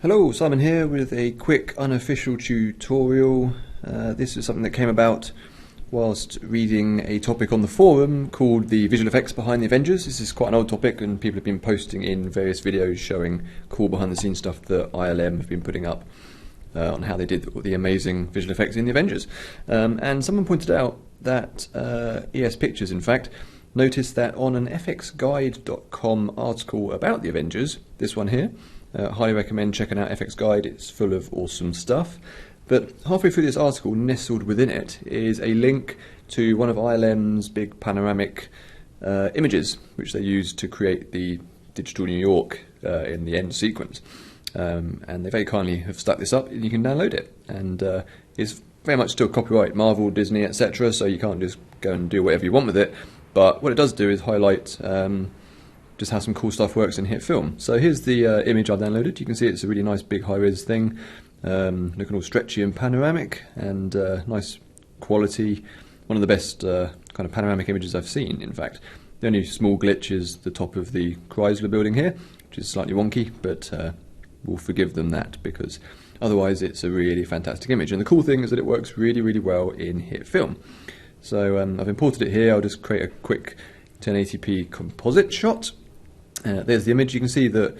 Hello, Simon here with a quick unofficial tutorial. This is something that came about whilst reading a topic on the forum called the visual effects behind the Avengers. This is quite an old topic and people have been posting in various videos showing cool behind the scenes stuff that ILM have been putting up on how they did the amazing visual effects in the Avengers. And someone pointed out that ES Pictures, in fact, noticed that on an fxguide.com article about the Avengers, this one here, highly recommend checking out FX Guide, it's full of awesome stuff. But halfway through this article, nestled within it, is a link to one of ILM's big panoramic images, which they used to create the digital New York in the end sequence. And they very kindly have stuck this up, and you can download it. And it's very much still copyright Marvel, Disney, etc., so you can't just go and do whatever you want with it. But what it does do is highlight just how some cool stuff works in HitFilm. So here's the image I downloaded. You can see it's a really nice big high-res thing, looking all stretchy and panoramic, and nice quality. One of the best kind of panoramic images I've seen, in fact. The only small glitch is the top of the Chrysler building here, which is slightly wonky, but we'll forgive them that, because otherwise it's a really fantastic image. And the cool thing is that it works really, really well in HitFilm. So I've imported it here. I'll just create a quick 1080p composite shot. There's the image. You can see that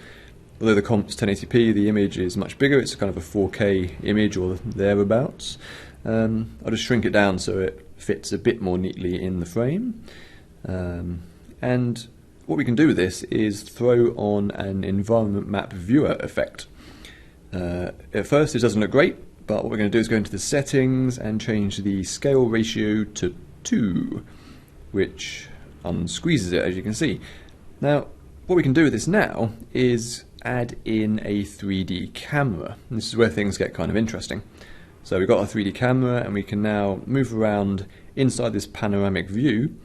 although the comp's 1080p, the image is much bigger. It's kind of a 4K image or thereabouts. I'll just shrink it down so it fits a bit more neatly in the frame. And what we can do with this is throw on an environment map viewer effect. At first it doesn't look great, but what we're going to do is go into the settings and change the scale ratio to 2, which unsqueezes it, as you can see. Now, what we can do with this now is add in a 3D camera. And this is where things get kind of interesting. So we've got our 3D camera, and we can now move around inside this panoramic view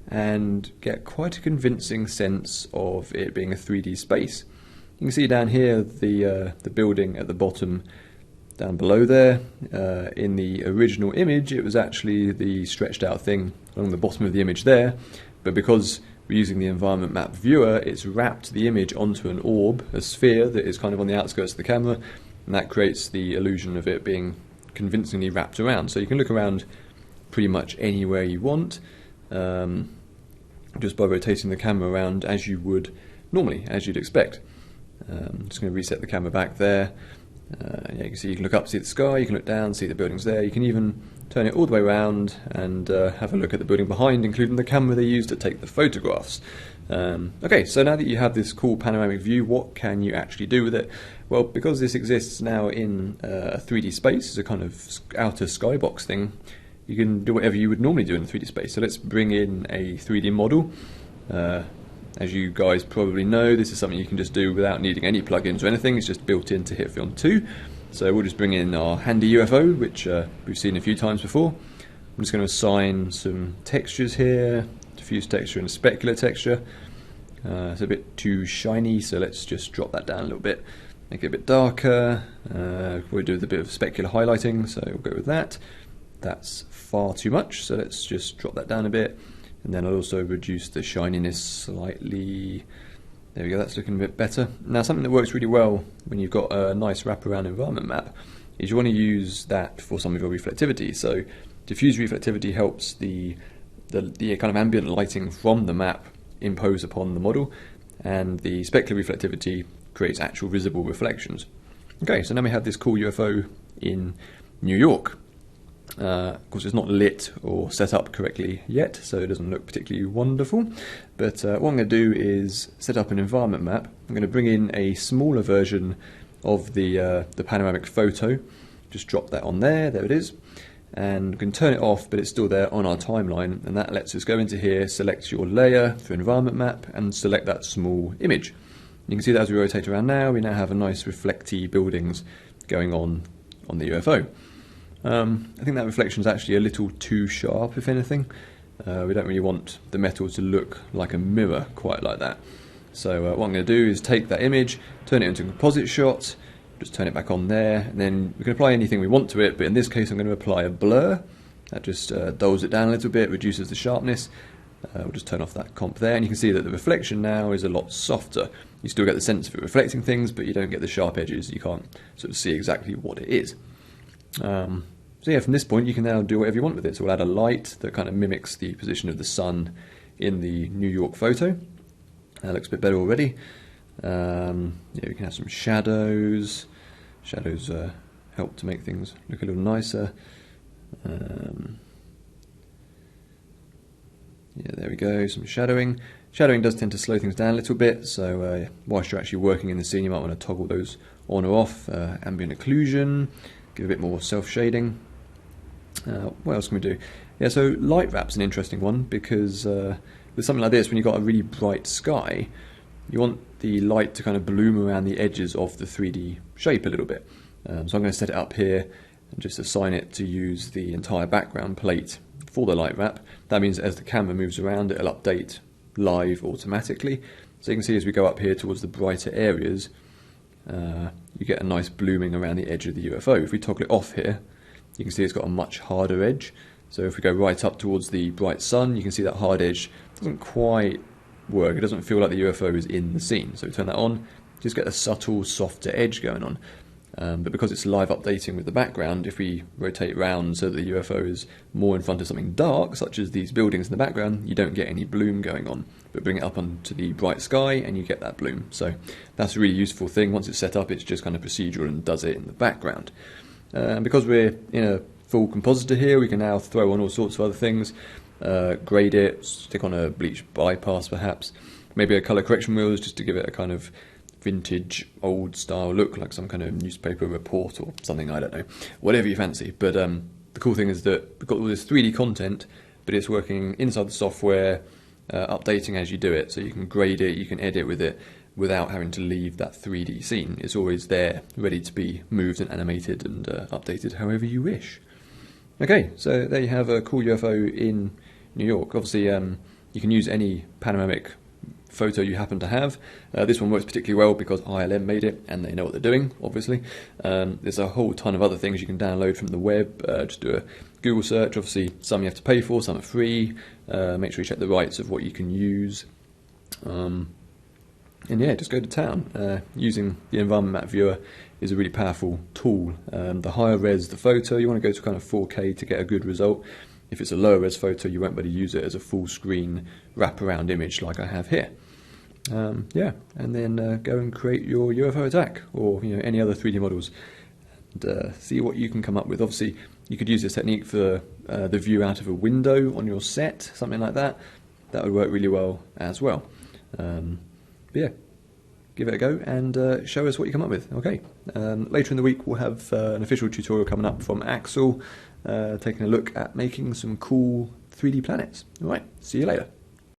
and get quite a convincing sense of it being a 3D space. You can see down here the building at the bottom down below there. In the original image it was actually the stretched out thing along the bottom of the image there, but because we're using the environment map viewer, it's wrapped the image onto an orb, a sphere that is kind of on the outskirts of the camera, and that creates the illusion of it being convincingly wrapped around. So you can look around pretty much anywhere you want, just by rotating the camera around as you would normally, as you'd expect. I'm just going to reset the camera back there. Yeah, you can see, you can look up, see the sky, you can look down, see the buildings there. You can even turn it all the way around and have a look at the building behind, including the camera they used to take the photographs. Okay, so now that you have this cool panoramic view, what can you actually do with it? Well, because this exists now in a 3D space, it's a kind of outer skybox thing, you can do whatever you would normally do in a 3D space. So let's bring in a 3D model. As you guys probably know, this is something you can just do without needing any plugins or anything. It's just built into HitFilm 2. So we'll just bring in our handy UFO, which we've seen a few times before. I'm just going to assign some textures here, diffuse texture and a specular texture. It's a bit too shiny, so let's just drop that down a little bit, make it a bit darker. We'll do a bit of specular highlighting, so we'll go with that. That's far too much, so let's just drop that down a bit. And then I'll also reduce the shininess slightly. There we go, that's looking a bit better. Now, something that works really well when you've got a nice wraparound environment map is you want to use that for some of your reflectivity. So diffuse reflectivity helps the kind of ambient lighting from the map impose upon the model, and the specular reflectivity creates actual visible reflections. Okay, so now we have this cool UFO in New York. Of course, it's not lit or set up correctly yet, so it doesn't look particularly wonderful. But what I'm going to do is set up an environment map. I'm going to bring in a smaller version of the panoramic photo. Just drop that on there. There it is. And we can turn it off, but it's still there on our timeline. And that lets us go into here, select your layer for environment map, and select that small image. You can see that as we rotate around now, we now have a nice reflecty buildings going on the UFO. I think that reflection is actually a little too sharp, if anything. We don't really want the metal to look like a mirror quite like that. So what I'm going to do is take that image, turn it into a composite shot, just turn it back on there, and then we can apply anything we want to it, but in this case I'm going to apply a blur. That just dulls it down a little bit, reduces the sharpness. We'll just turn off that comp there, and you can see that the reflection now is a lot softer. You still get the sense of it reflecting things, but you don't get the sharp edges. You can't sort of see exactly what it is. So yeah, from this point you can now do whatever you want with it. So we'll add a light that kind of mimics the position of the sun in the New York photo. That looks a bit better already. Yeah, we can have some shadows. Shadows help to make things look a little nicer. Yeah, there we go, some shadowing. Shadowing does tend to slow things down a little bit, so whilst you're actually working in the scene, you might want to toggle those on or off. Ambient occlusion, give a bit more self-shading. What else can we do? Yeah, so light wrap's an interesting one, because with something like this, when you've got a really bright sky, you want the light to kind of bloom around the edges of the 3D shape a little bit. So I'm going to set it up here and just assign it to use the entire background plate for the light wrap. That means that as the camera moves around, it'll update live automatically. So you can see as we go up here towards the brighter areas, you get a nice blooming around the edge of the UFO. If we toggle it off here, you can see it's got a much harder edge. So if we go right up towards the bright sun, you can see that hard edge doesn't quite work. It doesn't feel like the UFO is in the scene. So we turn that on, just get a subtle, softer edge going on. But because it's live updating with the background, if we rotate round so that the UFO is more in front of something dark, such as these buildings in the background, you don't get any bloom going on. But bring it up onto the bright sky and you get that bloom. So that's a really useful thing. Once it's set up, it's just kind of procedural and does it in the background. And because we're in a full compositor here, we can now throw on all sorts of other things. Grade it, stick on a bleach bypass perhaps. Maybe a colour correction wheels just to give it a kind of vintage, old style look, like some kind of newspaper report or something, I don't know. Whatever you fancy. But the cool thing is that we've got all this 3D content, but it's working inside the software, updating as you do it. So you can grade it, you can edit with it without having to leave that 3D scene. It's always there, ready to be moved and animated and updated however you wish. Okay, so there you have a cool UFO in New York. Obviously, you can use any panoramic photo you happen to have. This one works particularly well because ILM made it and they know what they're doing, obviously. There's a whole ton of other things you can download from the web. Just do a Google search. Obviously, some you have to pay for, some are free. Make sure you check the rights of what you can use. And yeah, just go to town. Using the environment map viewer is a really powerful tool. The higher res the photo, you want to go to kind of 4K to get a good result. If it's a lower res photo, you won't be able to use it as a full screen wraparound image like I have here. Yeah, and then go and create your UFO attack or any other 3D models and see what you can come up with. Obviously, you could use this technique for the view out of a window on your set, something like that. That would work really well as well. But yeah, give it a go and show us what you come up with. Okay. Later in the week, we'll have an official tutorial coming up from Axel, taking a look at making some cool 3D planets. All right, see you later.